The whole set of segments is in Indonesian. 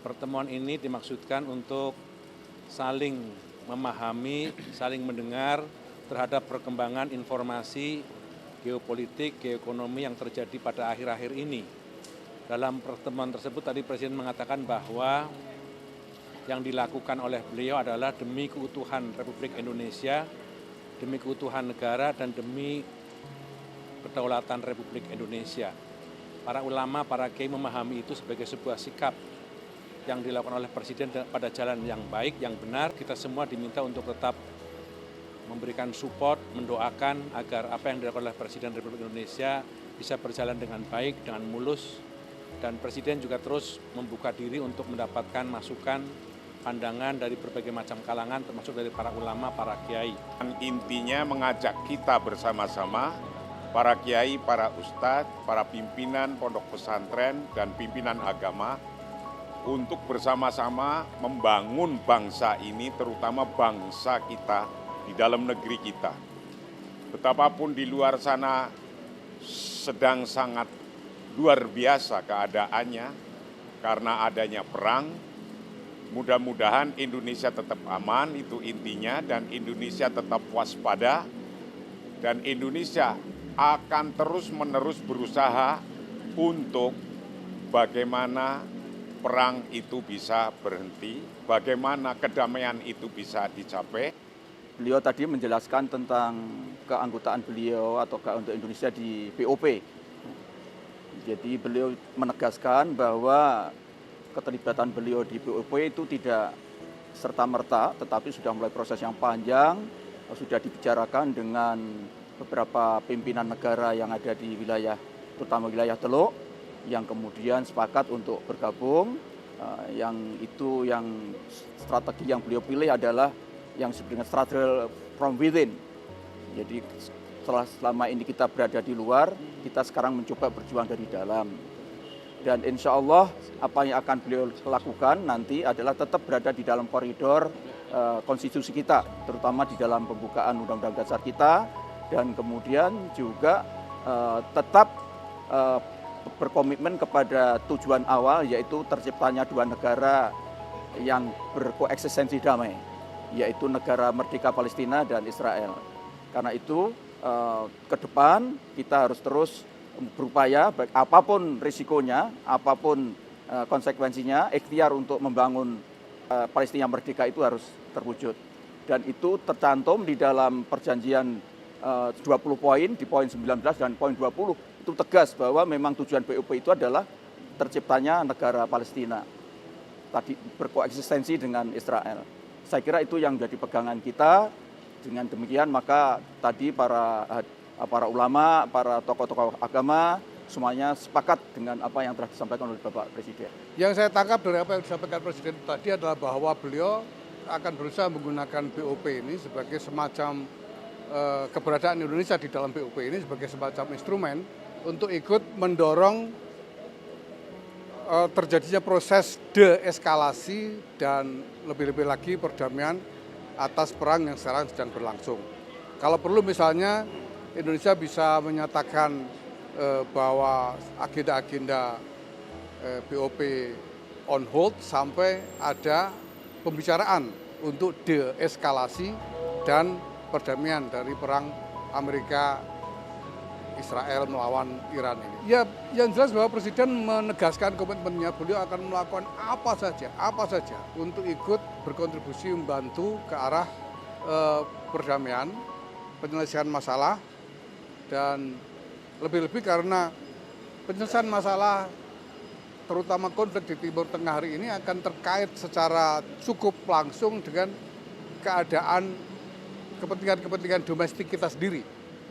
Pertemuan ini dimaksudkan untuk saling memahami, saling mendengar terhadap perkembangan informasi geopolitik, geoekonomi yang terjadi pada akhir-akhir ini. Dalam pertemuan tersebut tadi Presiden mengatakan bahwa yang dilakukan oleh beliau adalah demi keutuhan Republik Indonesia, demi keutuhan negara, dan demi kedaulatan Republik Indonesia. Para ulama, para kiai memahami itu sebagai sebuah sikap yang dilakukan oleh Presiden pada jalan yang baik, yang benar. Kita semua diminta untuk tetap memberikan support, mendoakan agar apa yang dilakukan oleh Presiden Republik Indonesia bisa berjalan dengan baik, dengan mulus. Dan Presiden juga terus membuka diri untuk mendapatkan masukan, pandangan dari berbagai macam kalangan, termasuk dari para ulama, para kiai. Intinya mengajak kita bersama-sama, para kiai, para ustadz, para pimpinan pondok pesantren, dan pimpinan agama, untuk bersama-sama membangun bangsa ini, terutama bangsa kita di dalam negeri kita. Betapapun di luar sana sedang sangat luar biasa keadaannya karena adanya perang, mudah-mudahan Indonesia tetap aman, itu intinya, dan Indonesia tetap waspada, dan Indonesia akan terus-menerus berusaha untuk bagaimana perang itu bisa berhenti, bagaimana kedamaian itu bisa dicapai. Beliau tadi menjelaskan tentang keanggotaan beliau atau untuk Indonesia di BOP. Jadi beliau menegaskan bahwa keterlibatan beliau di BOP itu tidak serta-merta, tetapi sudah mulai proses yang panjang, sudah dibicarakan dengan beberapa pimpinan negara yang ada di wilayah, terutama wilayah Teluk, yang kemudian sepakat untuk bergabung. Yang strategi yang beliau pilih adalah yang disebut dengan strategi from within. Jadi selama ini kita berada di luar, kita sekarang mencoba berjuang dari dalam. Dan insya Allah apa yang akan beliau lakukan nanti adalah tetap berada di dalam koridor konstitusi kita, terutama di dalam pembukaan Undang-Undang Dasar kita, dan kemudian juga tetap berkomitmen kepada tujuan awal, yaitu terciptanya dua negara yang berkoeksistensi damai, yaitu negara merdeka Palestina dan Israel. Karena itu ke depan kita harus terus berupaya, apapun risikonya, apapun konsekuensinya, ikhtiar untuk membangun Palestina merdeka itu harus terwujud. Dan itu tercantum di dalam perjanjian 20 poin, di poin 19 dan poin 20, itu tegas bahwa memang tujuan BOP itu adalah terciptanya negara Palestina, tadi berkoeksistensi dengan Israel. Saya kira itu yang menjadi pegangan kita. Dengan demikian maka tadi para ulama, para tokoh-tokoh agama, semuanya sepakat dengan apa yang telah disampaikan oleh Bapak Presiden. Yang saya tangkap dari apa yang disampaikan Presiden tadi adalah bahwa beliau akan berusaha menggunakan BOP ini sebagai semacam keberadaan Indonesia di dalam BOP ini sebagai semacam instrumen untuk ikut mendorong terjadinya proses deeskalasi dan lebih-lebih lagi perdamaian atas perang yang sekarang sedang berlangsung. Kalau perlu misalnya Indonesia bisa menyatakan bahwa agenda-agenda BOP on hold sampai ada pembicaraan untuk deeskalasi dan perdamaian dari perang Amerika Israel melawan Iran ini. Ya, yang jelas bahwa Presiden menegaskan komitmennya, beliau akan melakukan apa saja untuk ikut berkontribusi membantu ke arah perdamaian, penyelesaian masalah, dan lebih-lebih karena penyelesaian masalah terutama konflik di Timur Tengah hari ini akan terkait secara cukup langsung dengan keadaan kepentingan domestik kita sendiri.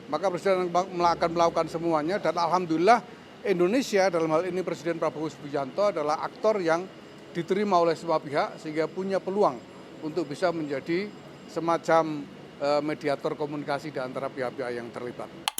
Maka Presiden akan melakukan semuanya, dan alhamdulillah Indonesia dalam hal ini Presiden Prabowo Subianto adalah aktor yang diterima oleh semua pihak sehingga punya peluang untuk bisa menjadi semacam mediator komunikasi di antara pihak-pihak yang terlibat.